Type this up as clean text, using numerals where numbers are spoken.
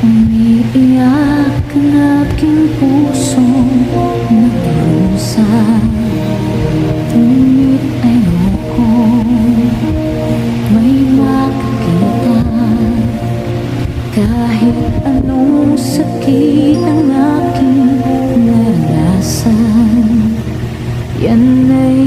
Umiiyak ang aking pusong nagdurusa. Ngunit ayoko may makakita. Kahit anong sakit ang aking naranasan, yan ay